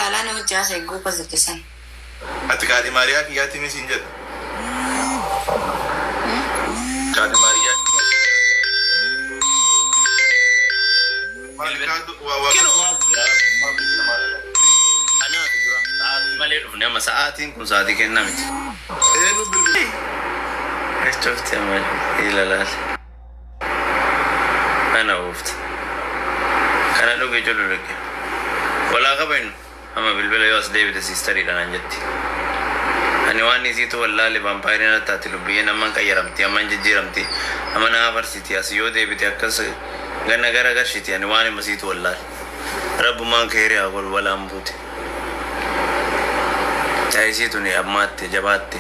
ولا لا أنا وجهة سيجو بس تسان أتكادي ماريا كياتي مسنجد كادي ماريا أنا ساعاتين كن ساعتي كنا مت. إيش شفت يا مال؟ إيه لا أنا وقفت. أنا لو بيجولو لك ولا قبل أما بالبلا يواس ديفيد سيستري لنا جتي. أنا واني زيتو والله اللي بامبايرنا تاتلو بينا من كيرمتي أما نجيرمتي أما نافر سيتي أسيو ديفيد أكس غنا غرا غشيتي أنا واني مسيتو والله رب ما كيري أقول ولا أمبوتي. Taisiituni ammaatte jabaatte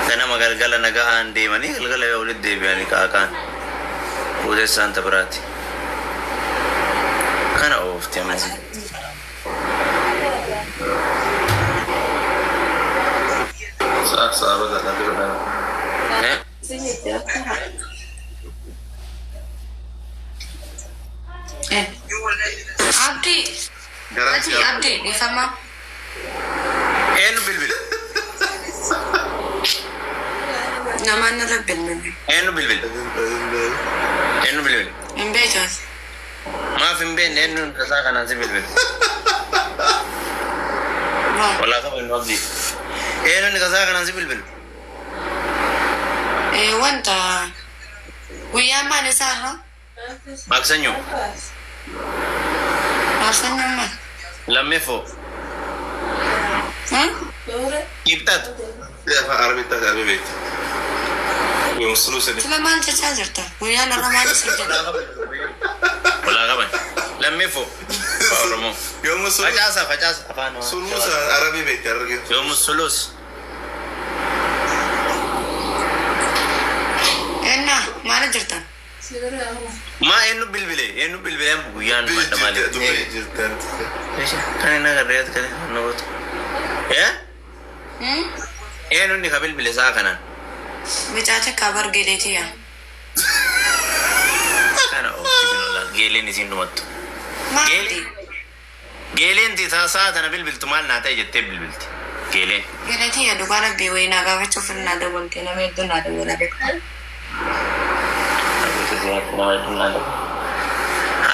ganama galgala nagaan deemanii galgala yoo walitti deebi'anii kaa'aan buutessaan tabiraati kana oofti ammas saabata dhadhibadha Abdi ifama إنه بالبل نمان نرب بالبل إنه بالبل إنه بالبل من بيته ما في بين إنه كذا نازل بالبل ولا كمان نبدي إنه كذا نازل بالبل إيه وانت ويا ما نسارة ماكسنيو ما لما فوق ها يبتد يا عربي تاع بيت ومسلوسني سلام أنت تاجرته ويا أنا رمادي سجل ولا كمان لما فوق فورمو يوم السلوس فجأة أفانو سلوس عربي بيت يرجع يوم السلوس إننا ما نجرته ما إنه بالبلة إنه بالبلة بويان ما دمالي إيش كان نقدر كده نقول إيه إنه نقابل بالبلة كنا بتاعتك كبر جليتي يا كنا أوكي بنولا جيلين يسين نمط ما عندي جيلين تي ثاسات أنا بالبلة تمال ناتي جت بالبلة جيلين جليتي يا دوباره بيوينا قاعد تشوف لنا دول كنا ميدنا دول أبيك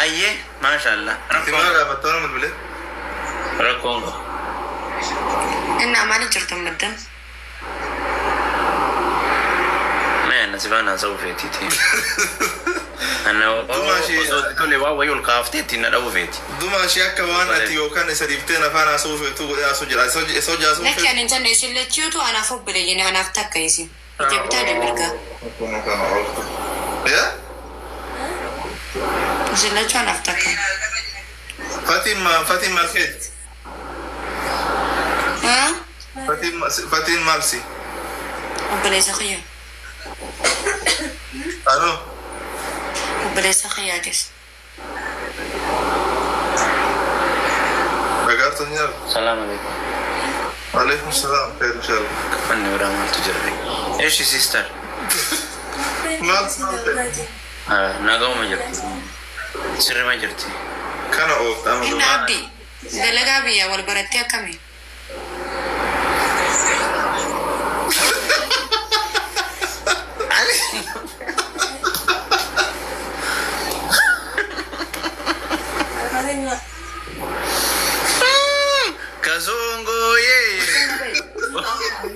أيه ما شاء الله تمارا بتونا من البلد ركونغو إننا ما نجرته مدن ما أنا سبحان سوف فيتي أنا تقولي واو يقول كافتي تينا لو فيتي دوما أشياء كمان أتيو كان سريبتنا فانا سوف تو أسوج لكن أنت نسيل لتيوتو أنا فوق بليجي أنا أفتك كيسي جبتها دمرك يا نسيل لتيو أنا أفتك فاطمة الخير ها فاطمة مالسي وبليس خيا ألو وبليس خيا جس بقارت النير السلام عليكم عليكم السلام خير إن شاء الله أنا ورا تجربي إيش سيستر ما ناقو ما جرتي سر ما جرتي كان أوف إن عبدي دلقا بيا والبرتيا كمي كازونغو يي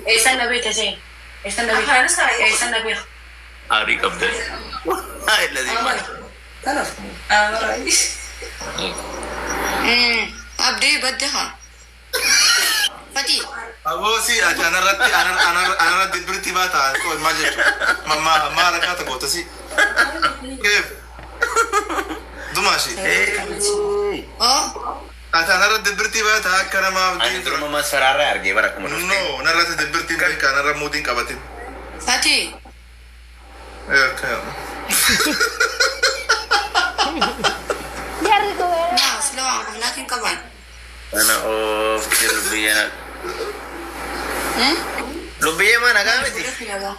إيش النبي تجين إيش النبي إيش النبي أريك أبدأ هاي الذي ما عبدي بدها فتي أبوسي أنا رتي أنا رتي برتي باتا كل ما جت ما ركعت قوتسي كيف دماشي أنا رتي برتي باتا كنا ما أنا درما ما سرارة أرجع برا كمان no أنا رتي برتي باتا كنا رمودين كباتين فتي إيه كيا لا سلام لكن كمان أنا أوف كيلبينا لبيه ما نقامتي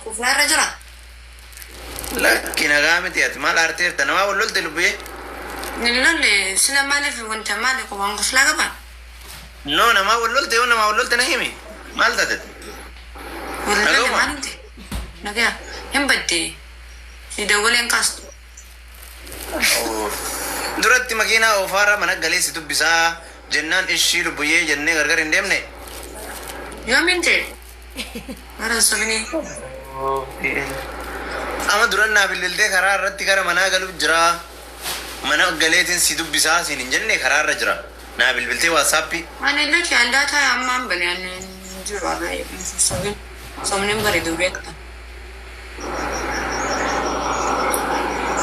كفنا رجلا لكن نقامتي أتمال أرتير تنوا وللت لبيه نلول سلام مالي في وانت مالي قوان كفلا كمان No, nama wallolta yoo nama wallolta na himi. Maal taate? Wallahi maal inte? Nagaa hin badde. Si dawaleen kaastu. Duratti makiinaa oofaarra mana galee si dubbisaa jennaan ishii lubbuyyee jennee gargar hin deemne. Yoo minte. Mara sabni. Ama duran naa bililtee karaa irratti gara manaa galuuf jira. Mana galeetiin si dubbisaa siin hin jenne karaa irra jira. Naa bilbiltee waatsaappii. Ani laki anda ta'a ammaan bane ani jiru ana sabni. Sabni bareedu beekta.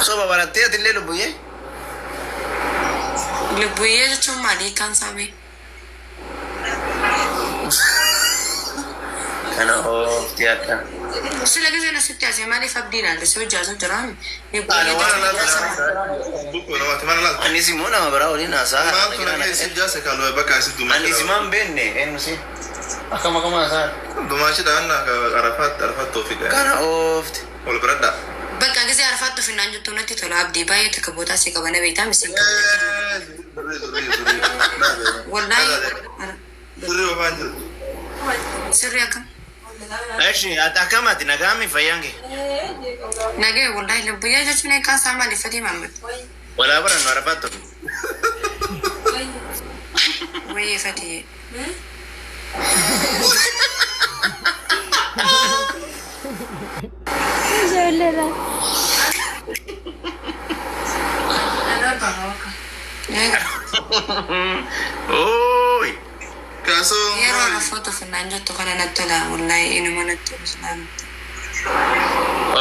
Soba barattee atillee lubbuyyee? Lubbuyyee jechuun maalii kan sabe? Kana oofti akka. Sila gisee nasitti asee maaliif abdiin alde si hojjaa jiraami? Anis immoo nama biraa waliin haasaa. Anis immoo hin beekne eenyusi. Akkam haasaa. Kana oofti. Bakka gisee arfaatti ofinnaan jettu natti tola abdii baay'ee takka bootaa si qabana beektaa misiin Wallahi. Sirri akkam? Eshi akkamaati nagaami fayyaange. Nagee wallahi lubbuyyee jechuun eegaan isaa maaliif fedhii maammadhu? Walaa barannu arfaatti ofi. Wayyee fedhii. Oi. Kasong. Yeroo rafoota ofinnaan jettu kana natti tola wallahi inuma natti tola.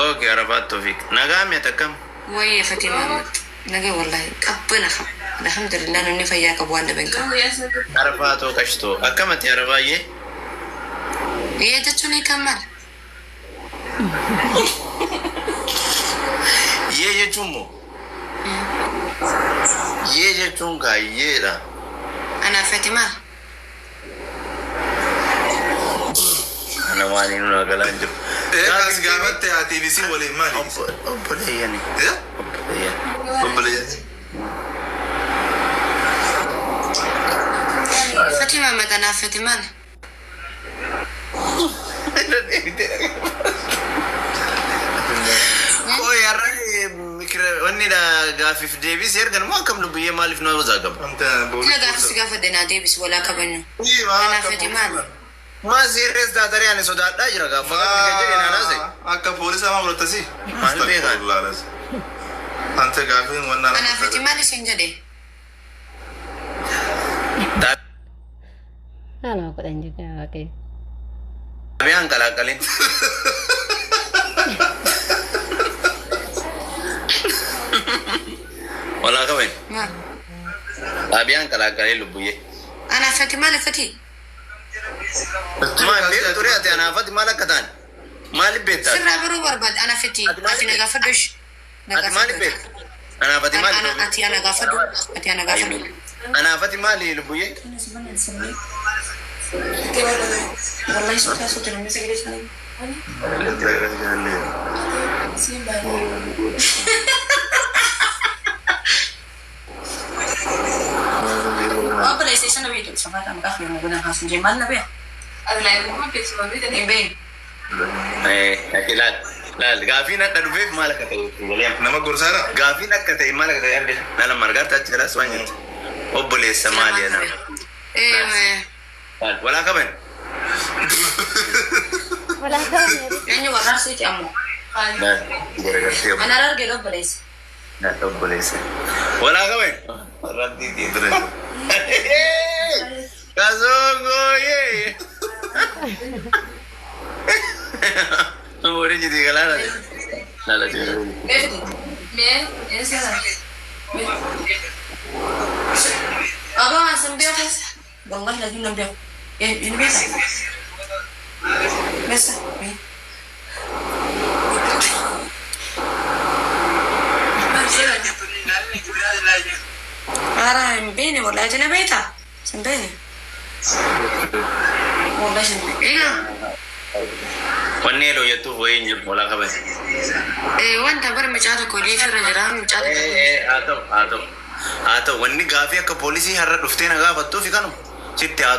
Okay, arfaatti ofi. Nagaami atakkam? Wayyee fedhii maammadhu. Nagee wallahi qabbana qaba. Alhamdulillah namni fayyaa qabu waan dhaben qaba. Arfaatoo qashtoo. Akkamati arfaayyee? Yee jechuun hiikan maal? Yee jechuun moo? Yee jechuun kaayyeedha. Anaaf fedhii maal? Ana maaliin nuna galaan jiru. As gaafate TVC waliin maali? Obboleeyyani. Obboleeyyani. Fedhii maamad anaaf fedhii maal? Oh yarra wanni da gaafif deebis ergan moo akkam lubbuyyee maaliif nama bazaagama? Ila gaafis gaafadde naa deebis walaa qabanyu. Anaaf fedhii maal? Maa sirrees daatarii ani sodaadhaa jira gaafa kan jedhe naanaase. Akka poolisa maa fudhatasi? Maal beekan? Ante gaafin wannan. Anaaf fedhii maal isin jedhe? Halo, kok dan juga oke. Biang kalak-kalin. Wala ka ben? Maal? Biang kalak-kalin lubbuyyee. Anaaf fedhii maal fedhii? Maa beeku ture ati anaafati maal akka ta'an? Maaliif beektaa? Sirraa baruu barbaad anaaf fedhii. Ati na gaafadhu ish. Ati maaliif beekta? Anaafati maali? Ati ana gaafadhu. Ati ana gaafadhu. Anaafati maali lubbuyyee? Wallahi sudah sudah namanya segede sekali. Oh, PlayStation lebih itu sama kan kafir menggunakan hasil jemal nabi ya. Ada lain rumah PC baru dan ibe. Lal, lal, gaafin akka dhufeef maal akka ta'e galee Nama gorsaadha. gaafin akka ta'e maal akka ta'e arge nala margaata achi jalaas waan jirtu obboleessa maali ana walaa qaban Wala ka. Yang warna sih kamu. Mana harga lo beres? na obboleessa walaa qaban rabbi diidre kasongo ye Mori jadi galana. Nala jadi. Ini siapa? Abang sambil apa? Bangga lagi ngambil. Ini biasa. Biasa. Ara bene, wallahi tana baita. Sembene. Wallahi sembene. Ina. Wanne lo yatu voyin jib wala kabe. Wanta bar michata ko li fira jira michata. Ato wanni gaafi akka poolisii har'a dhuftee na gaafattuu fi kanu sitti haa